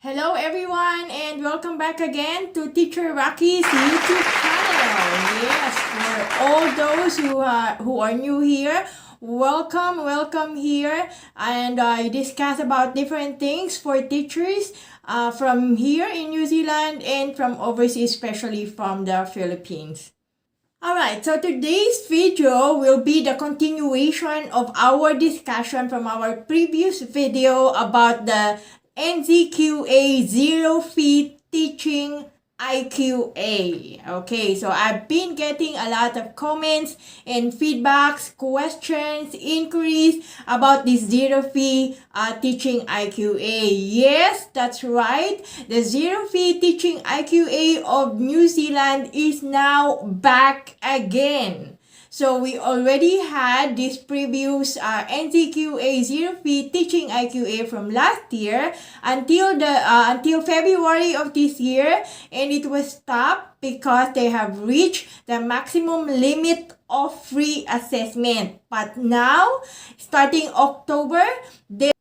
Hello everyone and welcome back again to Teacher Rocky's YouTube channel. Yes, for all those who are new here, welcome here, and I discuss about different things for teachers from here in New Zealand and from overseas, especially from the Philippines. Alright, so today's video will be the continuation of our discussion from our previous video about the NZQA Zero Fee Teaching IQA. Okay, so I've been getting a lot of comments and feedbacks, questions, inquiries about this zero fee teaching IQA. Yes, that's right. The zero fee teaching IQA of New Zealand is now back again. So we already had this previous NZQA Zero Fee Teaching IQA from last year until February of this year, and it was stopped because they have reached the maximum limit of free assessment. But now, starting October, they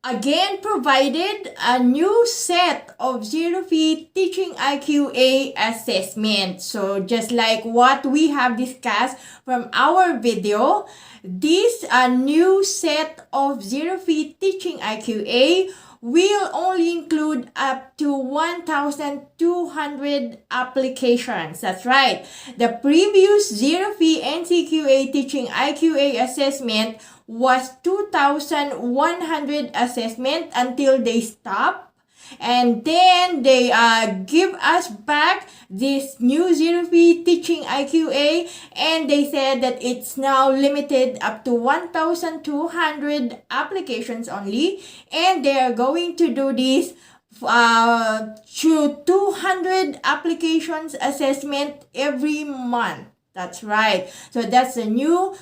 again provided a new set of zero fee teaching IQA assessment. So just like what we have discussed from our video, this new set of zero fee teaching IQA will only include up to 1,200 applications. That's right. The previous zero fee NZQA teaching IQA assessment was 2,100 assessment until they stop, and then they give us back this new zero fee teaching IQA, and they said that it's now limited up to 1,200 applications only, and they are going to do this through 200 applications assessment every month. That's right. So that's the new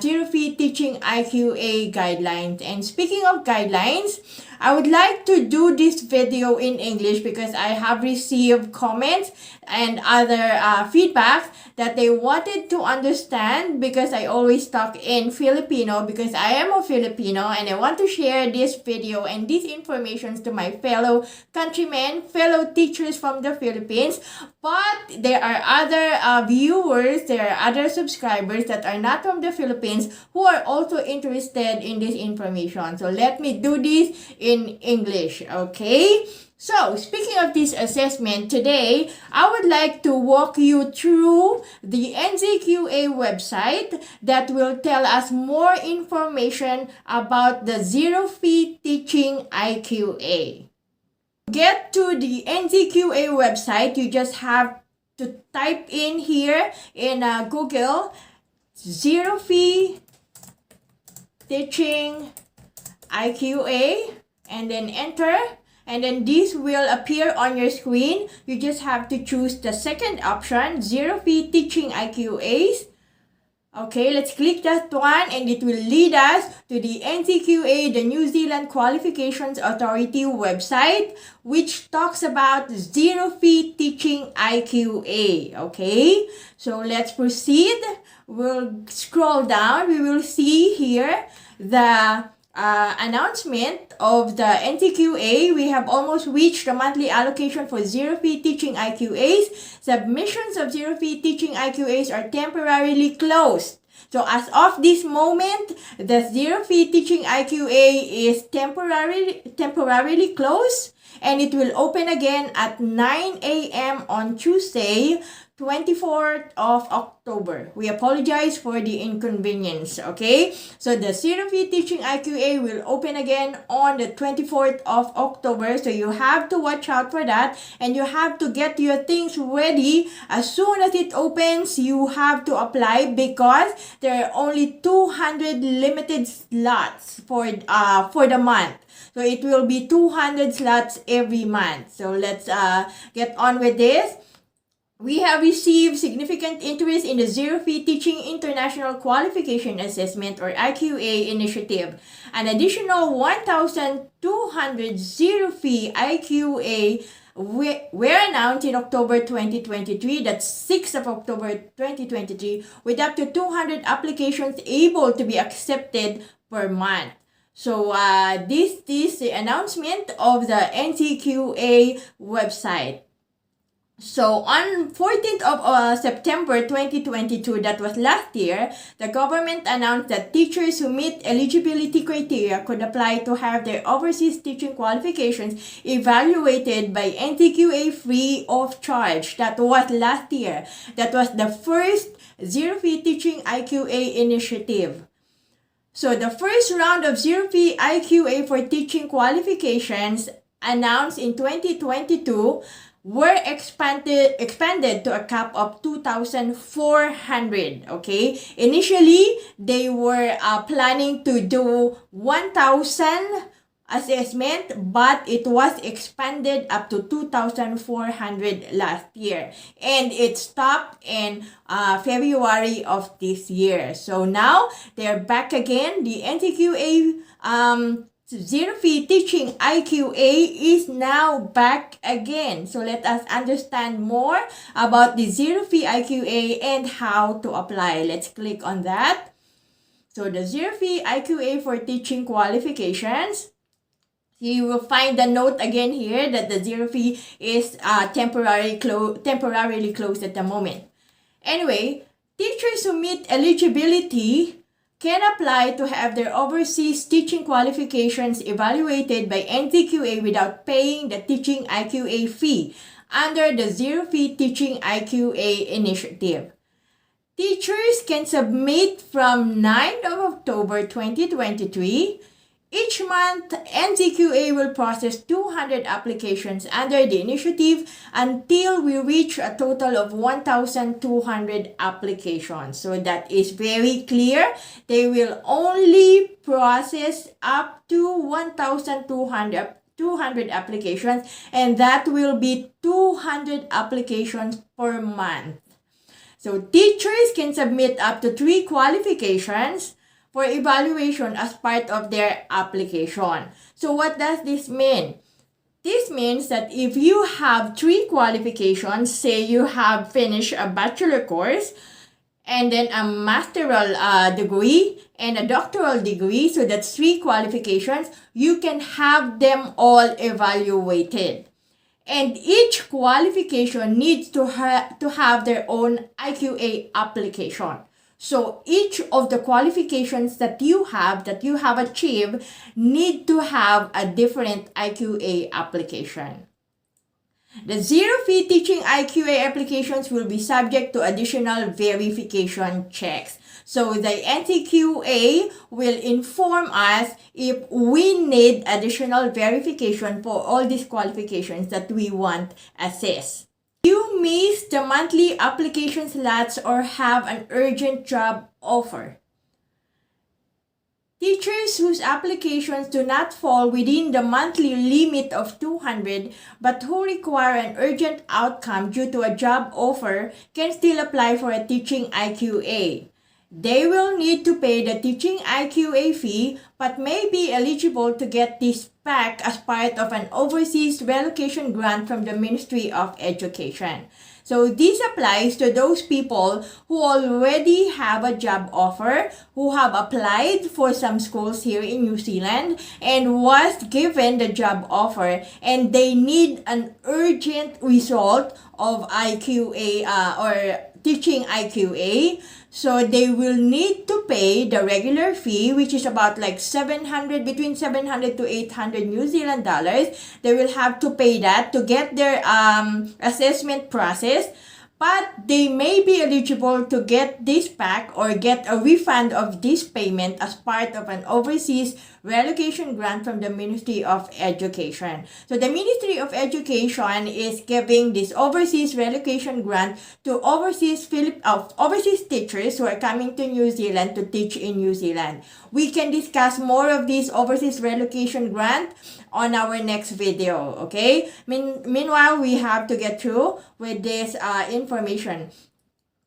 zero fee teaching IQA guidelines. And speaking of guidelines, I would like to do this video in English because I have received comments and other feedbacks that they wanted to understand, because I always talk in Filipino because I am a Filipino and I want to share this video and these information to my fellow countrymen, fellow teachers from the Philippines. But there are other viewers, there are other subscribers that are not from the Philippines who are also interested in this information. So let me do this in English, okay? So, speaking of this assessment, today, I would like to walk you through the NZQA website that will tell us more information about the zero fee teaching IQA. To get to the NZQA website, you just have to type in here in Google, zero fee teaching IQA, and then enter. And then this will appear on your screen. You just have to choose the second option, zero fee teaching IQAs. Okay, let's click that one, and it will lead us to the NZQA, the New Zealand Qualifications Authority website, which talks about zero fee teaching IQA. Okay, so let's proceed. We'll scroll down. We will see here the announcement of the NZQA. We have almost reached the monthly allocation for zero fee teaching IQAs. Submissions of zero fee teaching IQAs are temporarily closed. So as of this moment, the zero fee teaching IQA is temporarily closed, and it will open again at 9 a.m. on Tuesday, 24th of October. We apologize for the inconvenience, okay? So the zero fee teaching IQA will open again on the 24th of October. So you have to watch out for that, and you have to get your things ready. As soon as it opens, you have to apply because there are only 200 limited slots for the month. So it will be 200 slots every month. So let's get on with this. We have received significant interest in the Zero Fee Teaching International Qualification Assessment, or IQA initiative. An additional 1,200 zero fee IQA were announced in October 2023, that's 6th of October 2023, with up to 200 applications able to be accepted per month. So this is the announcement of the NZQA website. So on 14th of September 2022, that was last year, the government announced that teachers who meet eligibility criteria could apply to have their overseas teaching qualifications evaluated by NZQA free of charge. That was last year. That was the first zero-fee Teaching IQA initiative. So the first round of zero-fee IQA for teaching qualifications announced in 2022 were expanded to a cap of 2,400. Okay, initially they were planning to do 1,000 assessment, but it was expanded up to 2,400 last year, and it stopped in February of this year. So now they're back again. The NZQA zero-fee Teaching IQA is now back again. So let us understand more about the zero-fee IQA and how to apply. Let's click on that. So the zero-fee IQA for teaching qualifications. You will find the note again here that the zero-fee is temporarily closed at the moment. Anyway, teachers who meet eligibility can apply to have their overseas teaching qualifications evaluated by NZQA without paying the Teaching IQA fee under the zero-fee Teaching IQA initiative. Teachers can submit from 9th of October 2023. Each month, NZQA will process 200 applications under the initiative until we reach a total of 1,200 applications. So that is very clear. They will only process up to 1,200 applications, and that will be 200 applications per month. So teachers can submit up to 3 qualifications for evaluation as part of their application. So what does this mean? This means that if you have 3 qualifications, say you have finished a bachelor course, and then a masteral degree and a doctoral degree, so that's 3 qualifications, you can have them all evaluated. And each qualification needs to have their own IQA application. So each of the qualifications that you have achieved need to have a different IQA application. The zero-fee Teaching IQA applications will be subject to additional verification checks. So the NZQA will inform us if we need additional verification for all these qualifications that we want assessed. You miss the monthly application slots or have an urgent job offer. Teachers whose applications do not fall within the monthly limit of 200 but who require an urgent outcome due to a job offer can still apply for a Teaching IQA. They will need to pay the Teaching IQA fee but may be eligible to get this back as part of an overseas relocation grant from the Ministry of Education. So this applies to those people who already have a job offer, who have applied for some schools here in New Zealand and was given the job offer, and they need an urgent result of IQA or Teaching IQA. So they will need to pay the regular fee, which is about like between 700 to 800 New Zealand dollars. They will have to pay that to get their assessment process. But they may be eligible to get this back or get a refund of this payment as part of an overseas relocation grant from the Ministry of Education. So the Ministry of Education is giving this overseas relocation grant to overseas teachers who are coming to New Zealand to teach in New Zealand. We can discuss more of this overseas relocation grant on our next video, okay? Meanwhile, we have to get through with this information.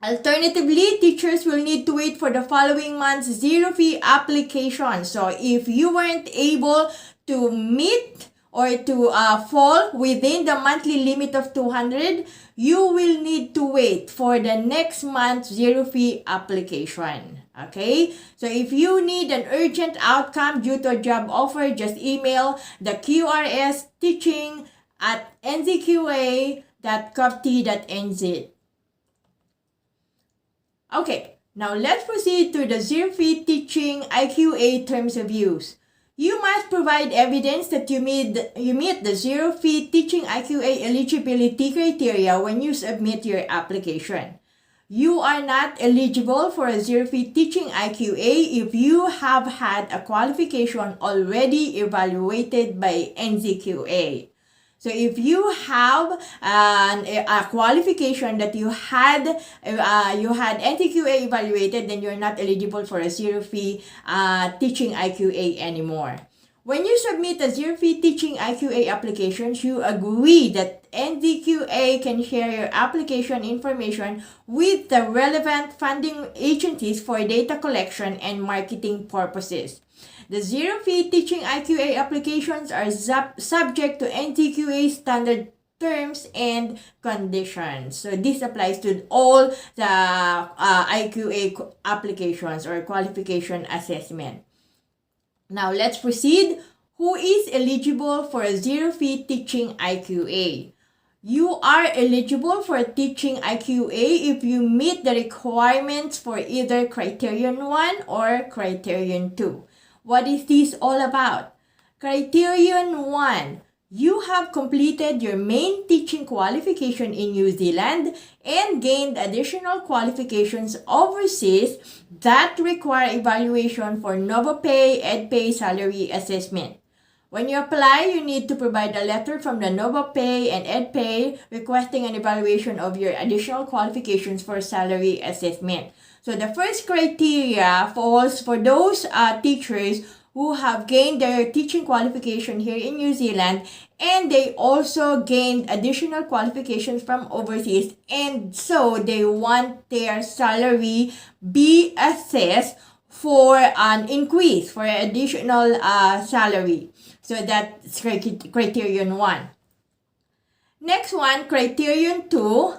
Alternatively, teachers will need to wait for the following month's zero-fee application. So if you weren't able to meet or to fall within the monthly limit of 200, you will need to wait for the next month's zero fee application. Okay, so if you need an urgent outcome due to a job offer, just email the QRS teaching@nzqa.gov.nz. Okay, now let's proceed to the zero fee teaching IQA terms of use. You must provide evidence that you meet the zero fee teaching IQA eligibility criteria when you submit your application. You are not eligible for a zero fee teaching IQA if you have had a qualification already evaluated by NZQA. So if you have a qualification that you had NZQA evaluated, then you're not eligible for a zero fee teaching IQA anymore. When you submit a zero fee teaching IQA applications, you agree that NZQA can share your application information with the relevant funding agencies for data collection and marketing purposes. The zero fee teaching IQA applications are subject to NZQA standard terms and conditions. So this applies to all the IQA applications or qualification assessment. Now let's proceed. Who is eligible for a zero fee teaching IQA? You are eligible for a teaching IQA if you meet the requirements for either Criterion 1 or Criterion 2. What is this all about? Criterion 1. You have completed your main teaching qualification in New Zealand and gained additional qualifications overseas that require evaluation for NovaPay, EdPay salary assessment. When you apply, you need to provide a letter from the NovaPay and EdPay requesting an evaluation of your additional qualifications for salary assessment. So the first criteria falls for those teachers who have gained their teaching qualification here in New Zealand, and they also gained additional qualifications from overseas, and so they want their salary be assessed for an increase, for additional salary. So that's Criterion 1. Next one, Criterion 2.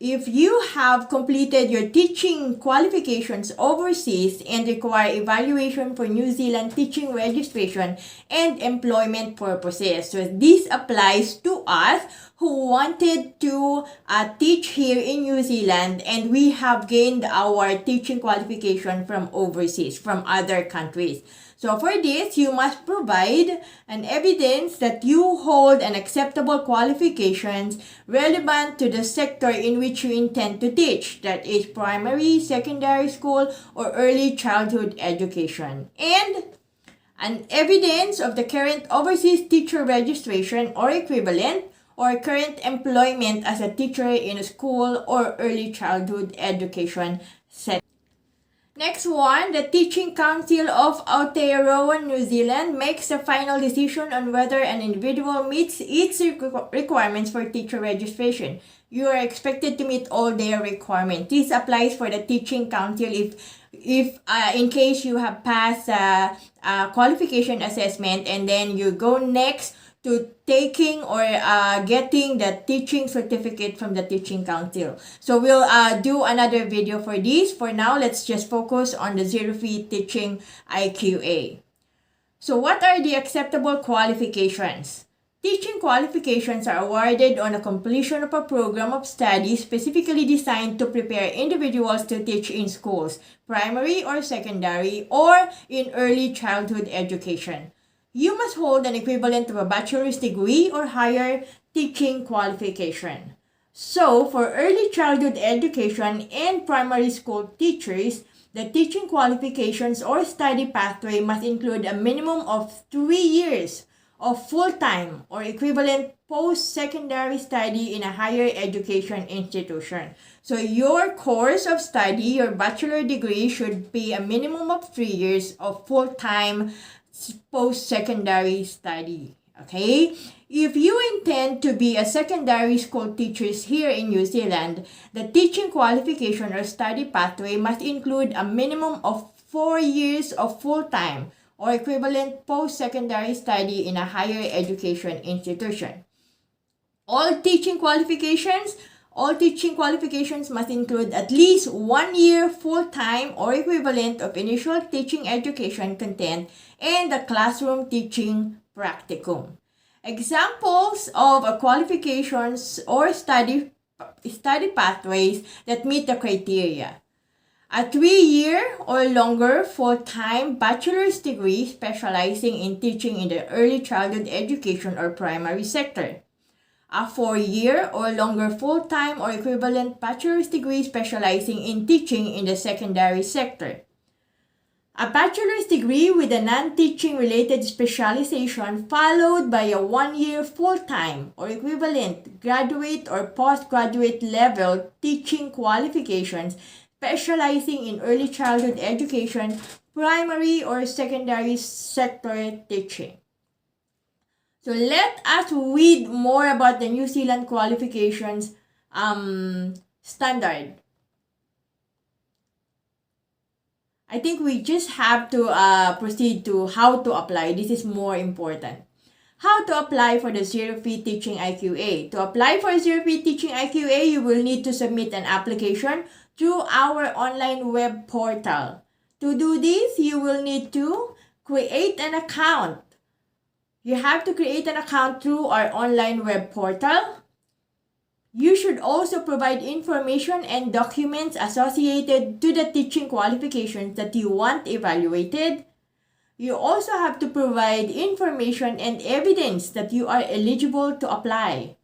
If you have completed your teaching qualifications overseas and require evaluation for New Zealand teaching registration and employment purposes. So this applies to us who wanted to teach here in New Zealand, and we have gained our teaching qualification from overseas, from other countries. So for this, you must provide an evidence that you hold an acceptable qualifications relevant to the sector in which you intend to teach, that is primary, secondary school, or early childhood education, and an evidence of the current overseas teacher registration or equivalent, or current employment as a teacher in a school or early childhood education setting. Next one, the Teaching Council of Aotearoa, New Zealand makes the final decision on whether an individual meets its requirements for teacher registration. You are expected to meet all their requirements. This applies for the Teaching Council if in case you have passed qualification assessment and then you go next to taking or getting the teaching certificate from the Teaching Council. So we'll do another video for this. For now, let's just focus on the zero fee teaching IQA. So what are the acceptable qualifications? Teaching qualifications are awarded on the completion of a program of study specifically designed to prepare individuals to teach in schools, primary or secondary, or in early childhood education. You must hold an equivalent of a bachelor's degree or higher teaching qualification. So, for early childhood education and primary school teachers, the teaching qualifications or study pathway must include a minimum of 3 years of full-time or equivalent post-secondary study in a higher education institution. So your course of study, your bachelor degree, should be a minimum of 3 years of full-time post-secondary study. Okay? If you intend to be a secondary school teacher here in New Zealand, the teaching qualification or study pathway must include a minimum of 4 years of full-time or equivalent post-secondary study in a higher education institution. All teaching qualifications must include at least 1 year full-time or equivalent of initial teaching education content and the classroom teaching practicum. Examples of qualifications or study pathways that meet the criteria: a 3-year or longer full-time bachelor's degree specializing in teaching in the early childhood education or primary sector. A 4-year or longer full-time or equivalent bachelor's degree specializing in teaching in the secondary sector. A bachelor's degree with a non-teaching related specialization followed by a 1-year full-time or equivalent graduate or postgraduate level teaching qualifications specializing in early childhood education, primary or secondary sector teaching. So let us read more about the New Zealand qualifications standard. I think we just have to proceed to how to apply. This is more important. How to apply for the zero-fee Teaching IQA. To apply for zero-fee Teaching IQA, you will need to submit an application through our online web portal. To do this, you will need to create an account. You have to create an account through our online web portal. You should also provide information and documents associated to the teaching qualifications that you want evaluated. You also have to provide information and evidence that you are eligible to apply.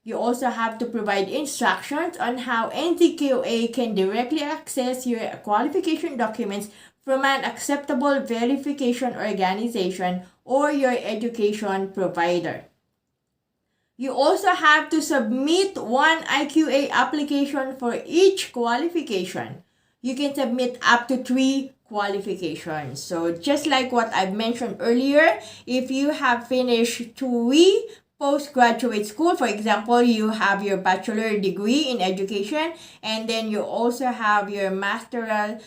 You also have to provide instructions on how NZQA can directly access your qualification documents from an acceptable verification organization or your education provider. You also have to submit one IQA application for each qualification. You can submit up to 3 qualifications. So just like what I've mentioned earlier, if you have finished 3 postgraduate school, for example, you have your bachelor degree in education, and then you also have your master's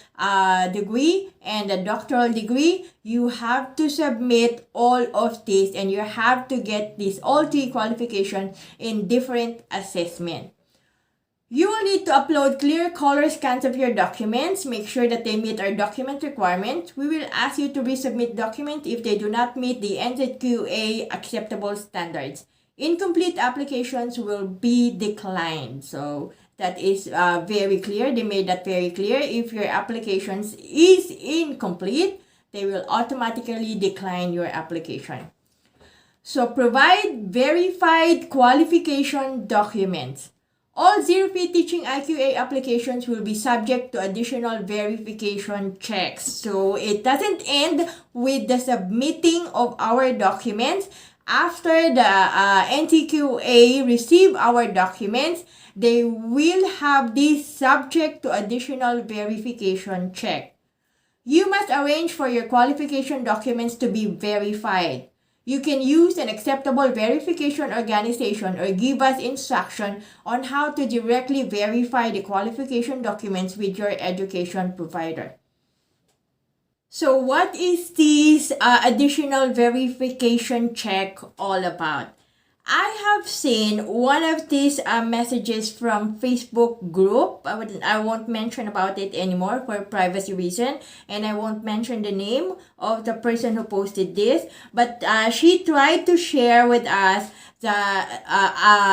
degree and a doctoral degree, you have to submit all of this, and you have to get these all 3 qualifications in different assessment. You will need to upload clear color scans of your documents. Make sure that they meet our document requirements. We will ask you to resubmit documents if they do not meet the NZQA acceptable standards. Incomplete applications will be declined. So that is very clear. They made that very clear. If your applications is incomplete, they will automatically decline your application. So provide verified qualification documents. All zero-fee Teaching IQA applications will be subject to additional verification checks. So it doesn't end with the submitting of our documents. After the NZQA receive our documents, they will have this subject to additional verification check. You must arrange for your qualification documents to be verified. You can use an acceptable verification organization or give us instruction on how to directly verify the qualification documents with your education provider. So what is this additional verification check all about? I have seen one of these messages from Facebook group. I won't mention about it anymore for privacy reason, and I won't mention the name of the person who posted this. But she tried to share with us the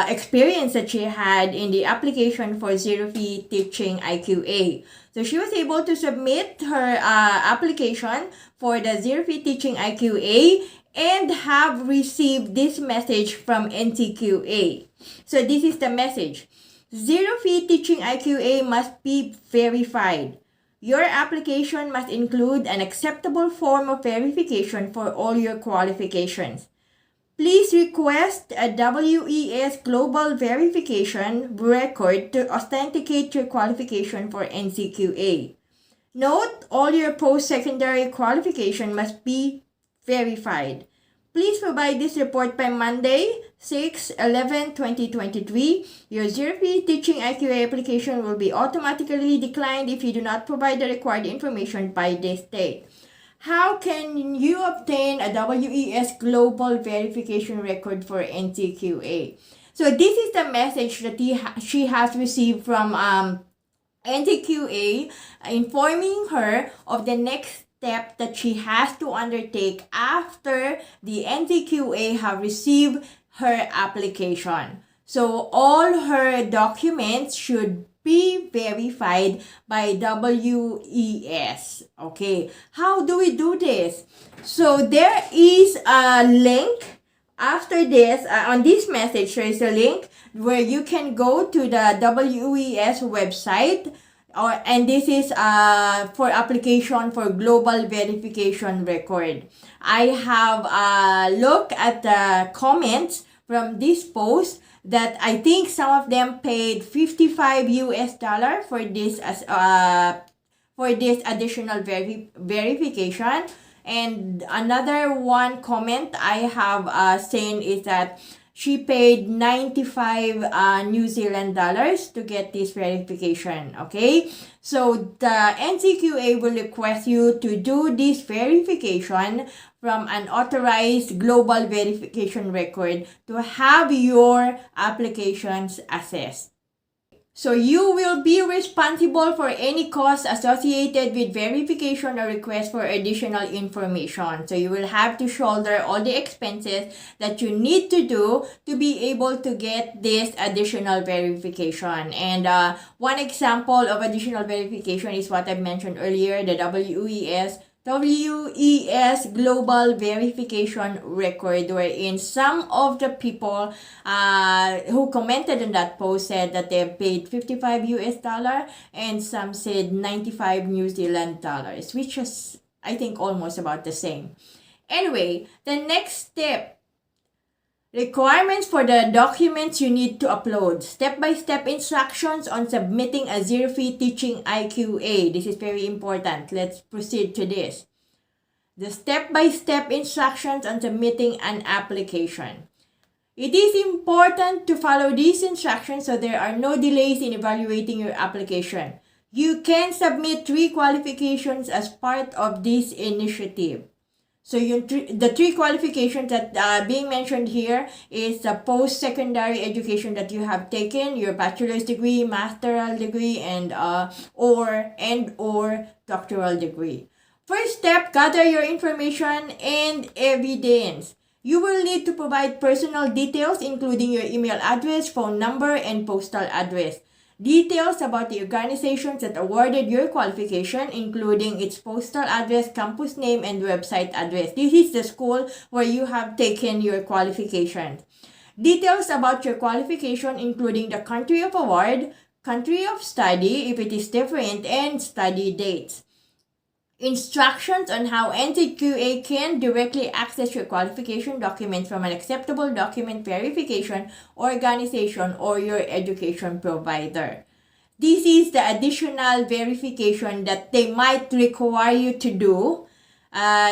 experience that she had in the application for zero-fee Teaching IQA. So she was able to submit her application for the zero-fee Teaching IQA and have received this message from NZQA. So this is the message. Zero-fee Teaching IQA must be verified. Your application must include an acceptable form of verification for all your qualifications. Please request a WES Global Verification record to authenticate your qualification for NZQA. Note, all your post-secondary qualification must be verified. Please provide this report by Monday, 6/11/2023. Your zero-fee Teaching IQA application will be automatically declined if you do not provide the required information by this date. How can you obtain a WES Global Verification Record for NZQA? So this is the message that she has received from NZQA, informing her of the next step that she has to undertake after the NZQA have received her application. So all her documents should be verified by WES. Okay, how do we do this? So there is a link after this. On this message, there is a link where you can go to the WES website, and this is for application for global verification record. I have looked at the comments from this post that I think some of them paid $55 for this additional verification. And another one comment I have seen is that she paid 95 New Zealand dollars to get this verification. Okay, so the NZQA will request you to do this verification from an authorized global verification record to have your applications assessed. So you will be responsible for any costs associated with verification or request for additional information. So you will have to shoulder all the expenses that you need to do to be able to get this additional verification. And one example of additional verification is what I mentioned earlier, the WES Global Verification Record, wherein some of the people who commented on that post said that they paid $55 and some said 95 New Zealand dollars, which is, I think, almost about the same. Anyway, the next step, requirements for the documents you need to upload. Step-by-step instructions on submitting a zero-fee Teaching IQA. This is very important. Let's proceed to this. The step-by-step instructions on submitting an application. It is important to follow these instructions so there are no delays in evaluating your application. You can submit 3 qualifications as part of this initiative. So the 3 qualifications that being mentioned here is the post-secondary education that you have taken, your bachelor's degree, master's degree, and or doctoral degree. First step, gather your information and evidence. You will need to provide personal details including your email address, phone number, and postal address. Details about the organizations that awarded your qualification, including its postal address, campus name, and website address. This is the school where you have taken your qualification. Details about your qualification, including the country of award, country of study, if it is different, and study dates. Instructions on how NZQA can directly access your qualification documents from an acceptable document verification organization or your education provider. This is the additional verification that they might require you to do.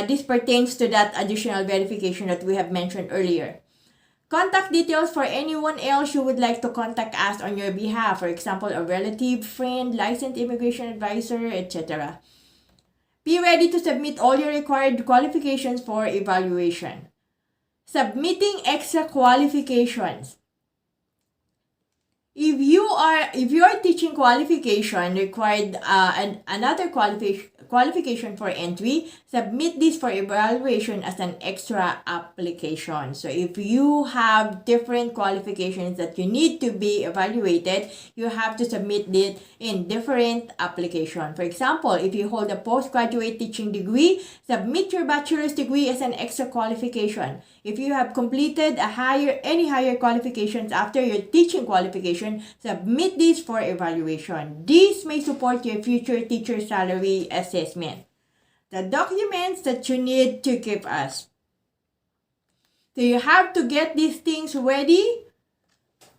This pertains to that additional verification that we have mentioned earlier. Contact details for anyone else you would like to contact us on your behalf. For example, a relative, friend, licensed immigration advisor, etc. Be ready to submit all your required qualifications for evaluation. Submitting extra qualifications. If your teaching qualification required another qualification for entry, submit this for evaluation as an extra application. So if you have different qualifications that you need to be evaluated, you have to submit it in different application. For example, if you hold a postgraduate teaching degree, submit your bachelor's degree as an extra qualification. If you have completed any higher qualifications after your teaching qualification, submit this for evaluation. This may support your future teacher salary assessment. The documents that you need to give us. So you have to get these things ready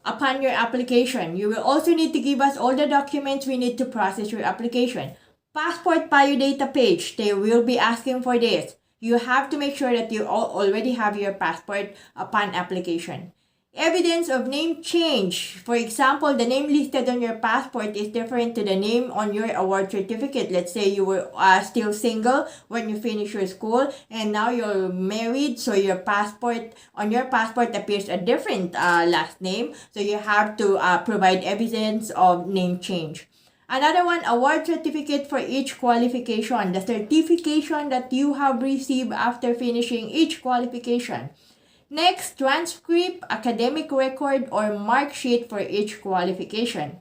upon your application. You will also need to give us all the documents we need to process your application. Passport biodata page, they will be asking for this. You have to make sure that you already have your passport upon application. Evidence of name change. For example, the name listed on your passport is different to the name on your award certificate. Let's say you were still single when you finish your school and now you're married, so your passport appears a different last name. So you have to provide evidence of name change. Another one, award certificate for each qualification. The certification that you have received after finishing each qualification. Next, transcript, academic record, or mark sheet for each qualification.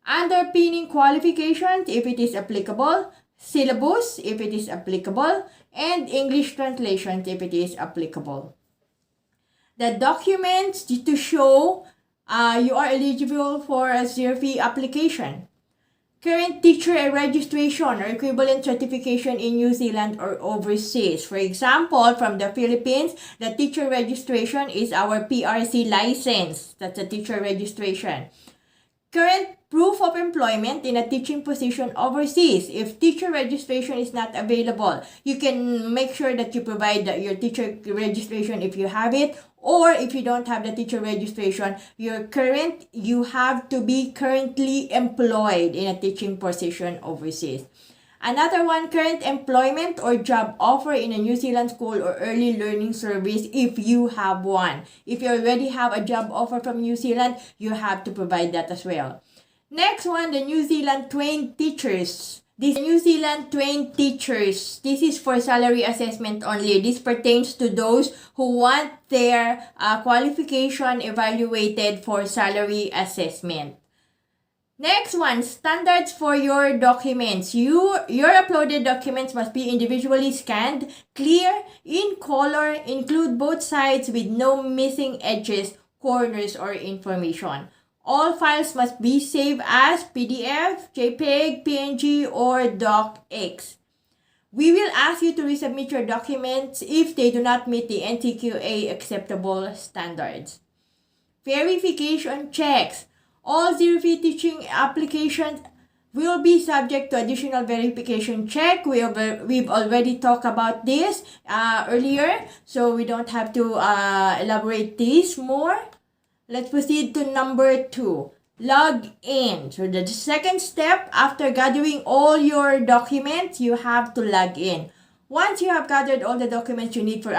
Underpinning qualifications, if it is applicable. Syllabus, if it is applicable. And English translations, if it is applicable. The documents to show you are eligible for a zero-fee application. Current teacher registration or equivalent certification in New Zealand or overseas. For example, from the Philippines, the teacher registration is our PRC license. That's a teacher registration. Current proof of employment in a teaching position overseas. If teacher registration is not available, you can make sure that you provide your teacher registration if you have it, or if you don't have the teacher registration, you have to be currently employed in a teaching position overseas. Another one, current employment or job offer in a New Zealand school or early learning service if you have one. If you already have a job offer from New Zealand, you have to provide that as well. Next one, the New Zealand trained teachers. This is for salary assessment only. This pertains to those who want their qualification evaluated for salary assessment. Next one, standards for your documents. Your uploaded documents must be individually scanned, clear, in color, include both sides with no missing edges, corners, or information. All files must be saved as PDF, JPEG, PNG, or DocX. We will ask you to resubmit your documents if they do not meet the NZQA acceptable standards. Verification checks. All zero-fee teaching applications will be subject to additional verification check. We've already talked about this earlier, so we don't have to elaborate this more. Let's proceed to number 2. Log in. So the second step, after gathering all your documents, you have to log in. Once you have gathered all the documents you need for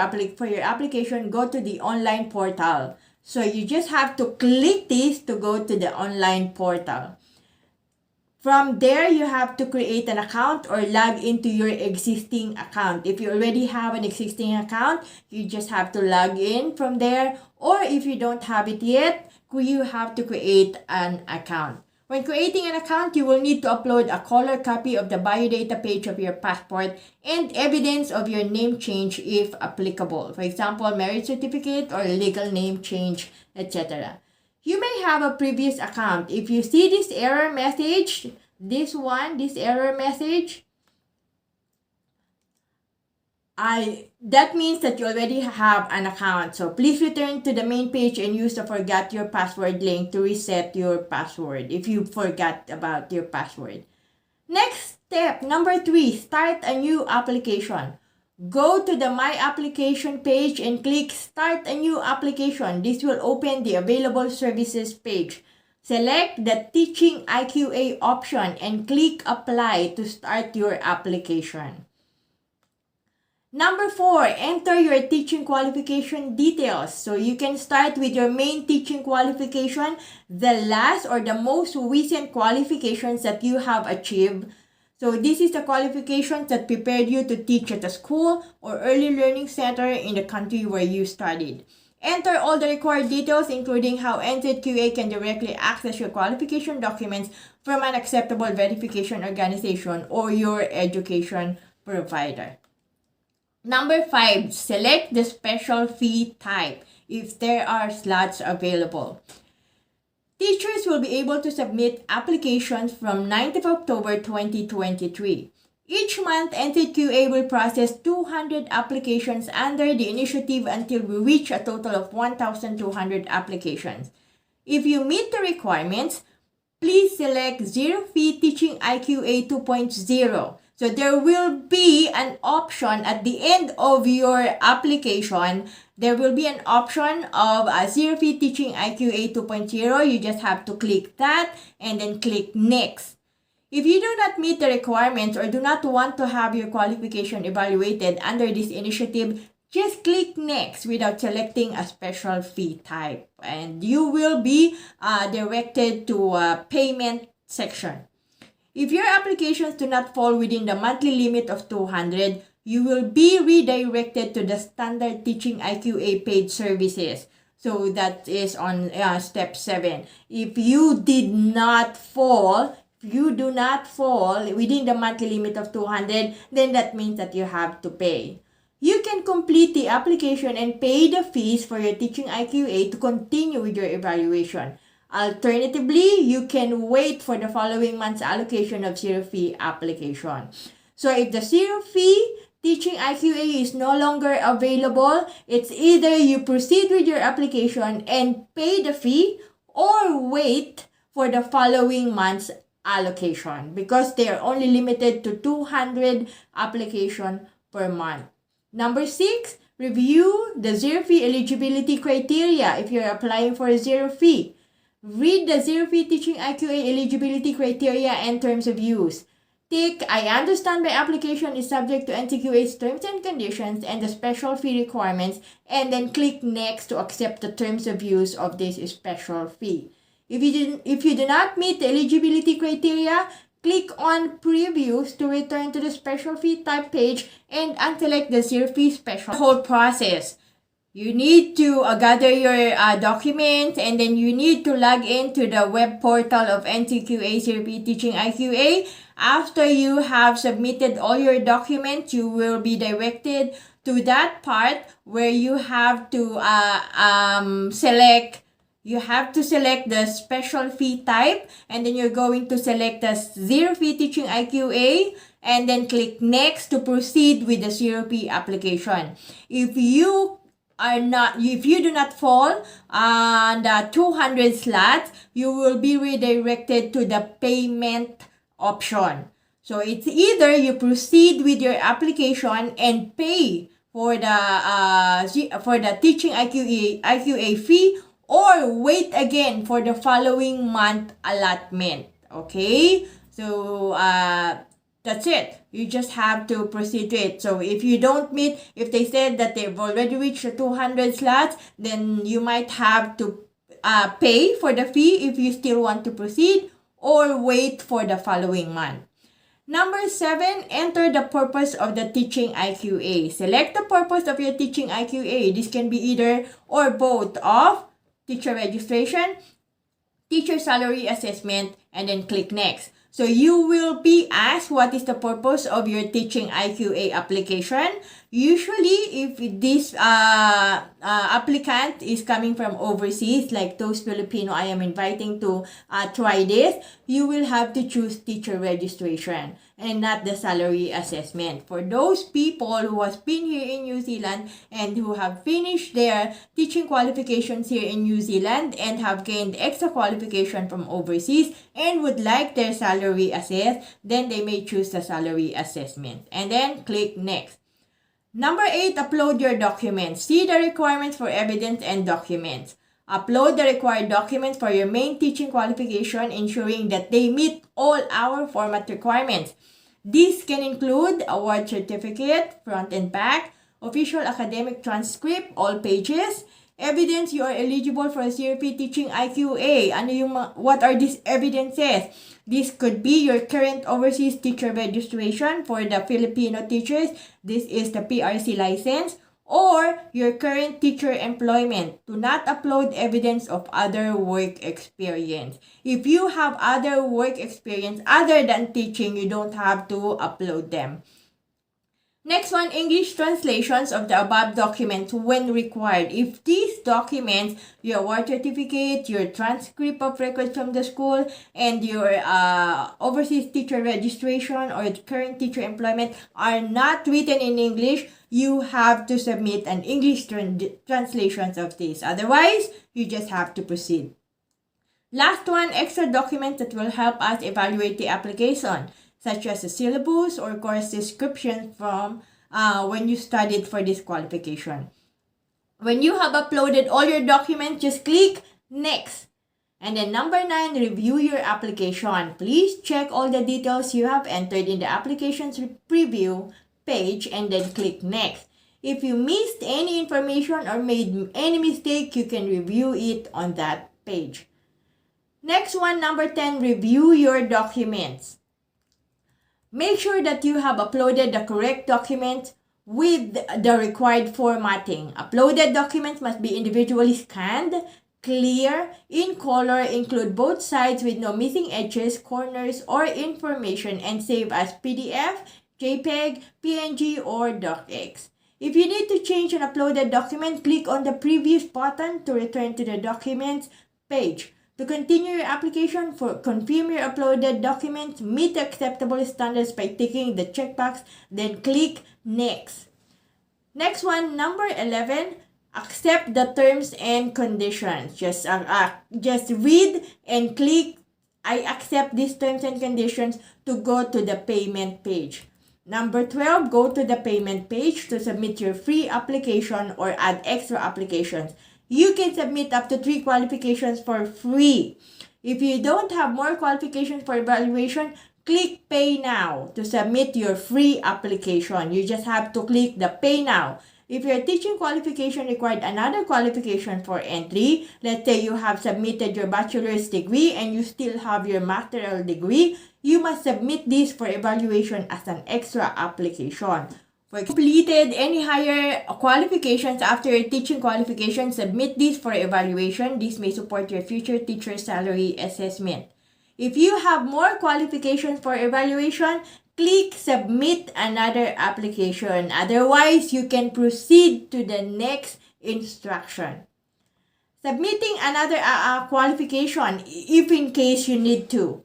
your application, go to the online portal. So you just have to click this to go to the online portal. From there, you have to create an account or log into your existing account. If you already have an existing account, you just have to log in from there. Or if you don't have it yet, you have to create an account. When creating an account, you will need to upload a color copy of the biodata page of your passport and evidence of your name change if applicable. For example, marriage certificate or legal name change, etc. You may have a previous account. If you see this error message, this error message, that means that you already have an account. So please return to the main page and use the forgot your password link to reset your password if you forgot about your password. Next step, number 3, start a new application. Go to the My Application page and click Start a New Application. This will open the Available Services page. Select the Teaching IQA option and click Apply to start your application. Number 4, enter your teaching qualification details. So you can start with your main teaching qualification, the last or the most recent qualifications that you have achieved. So this is the qualifications that prepared you to teach at a school or early learning center in the country where you studied. Enter all the required details, including how NZQA can directly access your qualification documents from an acceptable verification organization or your education provider. Number 5, select the special fee type if there are slots available. Teachers will be able to submit applications from 9th of October 2023. Each month, NZQA will process 200 applications under the initiative until we reach a total of 1,200 applications. If you meet the requirements, please select Zero Fee Teaching IQA 2.0. So there will be an option at the end of your application there will be an option of a zero fee Teaching IQA 2.0. You just have to click that and then click next. If you do not meet the requirements or do not want to have your qualification evaluated under this initiative, just click next without selecting a special fee type, and you will be directed to a payment section. If your applications do not fall within the monthly limit of 200, you will be redirected to the standard Teaching IQA paid services. So that is on step 7. If you do not fall within the monthly limit of 200, then that means that you have to pay. You can complete the application and pay the fees for your Teaching IQA to continue with your evaluation. Alternatively, you can wait for the following month's allocation of zero fee application. So if the zero fee Teaching IQA is no longer available, it's either you proceed with your application and pay the fee or wait for the following month's allocation, because they are only limited to 200 application per month. Number 6, review the zero fee eligibility criteria if you're applying for a zero fee. Read the zero fee Teaching IQA eligibility criteria and terms of use. Tick, I understand my application is subject to NZQA's terms and conditions and the special fee requirements, and then click next to accept the terms of use of this special fee. If you do not meet the eligibility criteria, click on Previews to return to the special fee type page and unselect the zero fee special. The whole process. You need to gather your documents, and then you need to log into the web portal of NZQA Zero Fee Teaching IQA. After you have submitted all your documents, you will be directed to that part where you have to select the special fee type, and then you're going to select the zero fee Teaching IQA and then click next to proceed with the zero fee application. If you do not fall on the 200 slots, you will be redirected to the payment option. So it's either you proceed with your application and pay for the Teaching IQA fee, or wait again for the following month allotment. Okay, so that's it. You just have to proceed to it. So if you don't meet, if they said that they've already reached the 200 slots, then you might have to pay for the fee if you still want to proceed, or wait for the following month. Number 7, enter the purpose of the Teaching IQA. Select the purpose of your Teaching IQA. This can be either or both of teacher registration, teacher salary assessment, and then click next. So you will be asked what is the purpose of your Teaching IQA application. Usually, if this applicant is coming from overseas, like those Filipino I am inviting to try this, you will have to choose teacher registration and not the salary assessment. For those people who has been here in New Zealand and who have finished their teaching qualifications here in New Zealand and have gained extra qualification from overseas and would like their salary assessed, then they may choose the salary assessment and then click next. Number 8, upload your documents. See the requirements for evidence and documents. Upload the required documents for your main teaching qualification, ensuring that they meet all our format requirements. These can include award certificate, front and back, official academic transcript, all pages, evidence you are eligible for a CRP Teaching IQA. What are these evidences? This could be your current overseas teacher registration for the Filipino teachers. This is the PRC license. Or your current teacher employment. Do not upload evidence of other work experience. If you have other work experience other than teaching, you don't have to upload them. Next one, English translations of the above documents when required. If these documents, your award certificate, your transcript of records from the school, and your overseas teacher registration or current teacher employment are not written in English, you have to submit an English translations of this. Otherwise, you just have to proceed. Last one, extra documents that will help us evaluate the application, such as a syllabus or course description from when you studied for this qualification. When you have uploaded all your documents, just click Next. And then number 9, review your application. Please check all the details you have entered in the application's preview page and then click Next. If you missed any information or made any mistake, you can review it on that page. Next one, number 10, review your documents. Make sure that you have uploaded the correct documents with the required formatting. Uploaded documents must be individually scanned, clear, in color, include both sides with no missing edges, corners, or information, and save as PDF, JPEG, PNG, or DocX. If you need to change an uploaded document, click on the previous button to return to the documents page. To continue your application, confirm your uploaded documents meet acceptable standards by ticking the checkbox, then click Next. Next one, number 11, accept the terms and conditions. Just read and click I accept these terms and conditions to go to the payment page. Number 12, go to the payment page to submit your free application or add extra applications. You can submit up to 3 qualifications for free. If you don't have more qualifications for evaluation, click Pay Now to submit your free application. You just have to click the Pay Now. If your teaching qualification required another qualification for entry, let's say you have submitted your bachelor's degree and you still have your master's degree, you must submit this for evaluation as an extra application. For completed any higher qualifications after your teaching qualification, submit this for evaluation. This may support your future teacher salary assessment. If you have more qualifications for evaluation, click Submit Another Application. Otherwise, you can proceed to the next instruction. Submitting another qualification if in case you need to.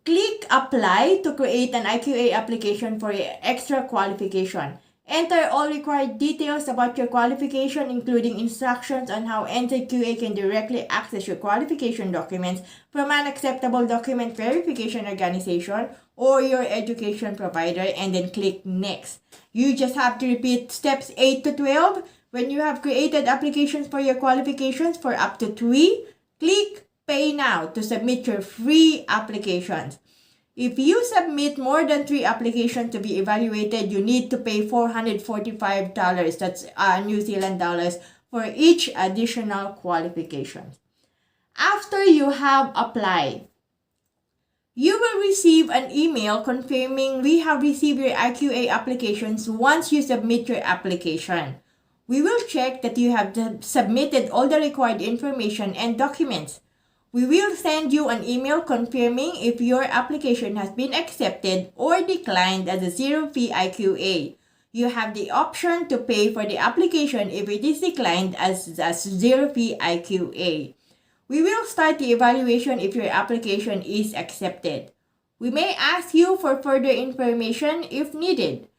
Click Apply to create an IQA application for your extra qualification. Enter all required details about your qualification, including instructions on how NZQA can directly access your qualification documents from an acceptable document verification organization or your education provider, and then click Next. You just have to repeat steps 8 to 12. When you have created applications for your qualifications for up to 3, click Pay Now to submit your free applications. If you submit more than 3 applications to be evaluated, you need to pay $445, that's New Zealand dollars, for each additional qualification. After you have applied, you will receive an email confirming we have received your IQA applications once you submit your application. We will check that you have submitted all the required information and documents. We will send you an email confirming if your application has been accepted or declined as a zero-fee IQA. You have the option to pay for the application if it is declined as zero-fee IQA. We will start the evaluation if your application is accepted. We may ask you for further information if needed,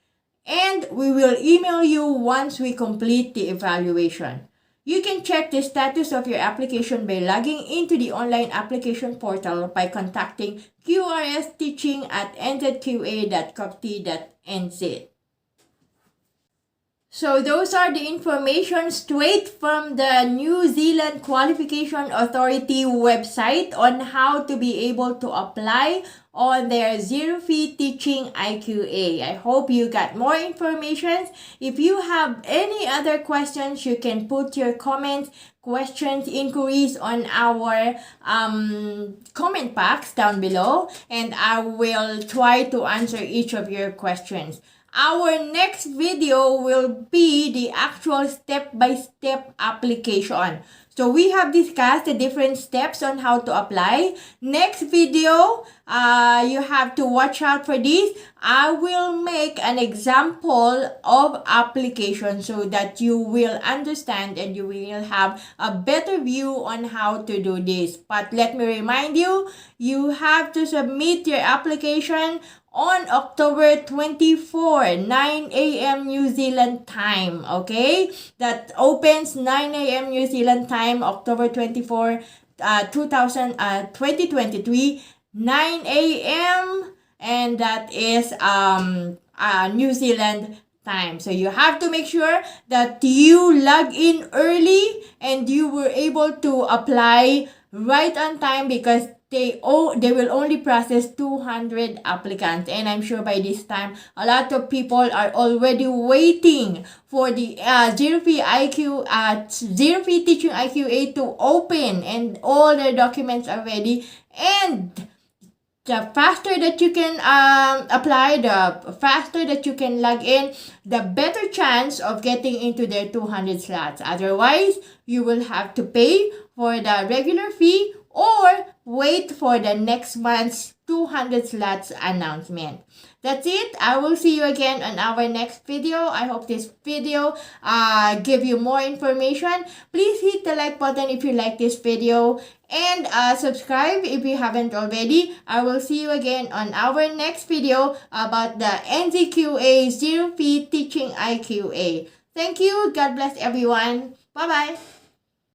and we will email you once we complete the evaluation. You can check the status of your application by logging into the online application portal by contacting QRS Teaching at nzqa.copty.nz. So those are the information straight from the New Zealand Qualification Authority website on how to be able to apply on their zero-fee teaching IQA. I hope you got more information. If you have any other questions, you can put your comments, questions, inquiries on our comment box down below, and I will try to answer each of your questions. Our next video will be the actual step-by-step application. So we have discussed the different steps on how to apply. Next video, you have to watch out for this. I will make an example of application so that you will understand and you will have a better view on how to do this. But let me remind you, you have to submit your application on October 24, 9 a.m. New Zealand time, okay? That opens 9 a.m. New Zealand time, October 24, 2023, 9 a.m. and that is New Zealand time. So you have to make sure that you log in early and you were able to apply right on time, because they will only process 200 applicants, and I'm sure by this time a lot of people are already waiting for the zero fee teaching IQA to open, and all their documents are ready. And the faster that you can apply, the faster that you can log in, the better chance of getting into their 200 slots. Otherwise, you will have to pay for the regular fee or wait for the next month's 200 slots announcement. That's it. I will see you again on our next video. I hope this video give you more information. Please hit the like button if you like this video, and subscribe if you haven't already. I will see you again on our next video about the NZQA Zero Fee Teaching IQA. Thank you. God bless everyone. Bye-bye.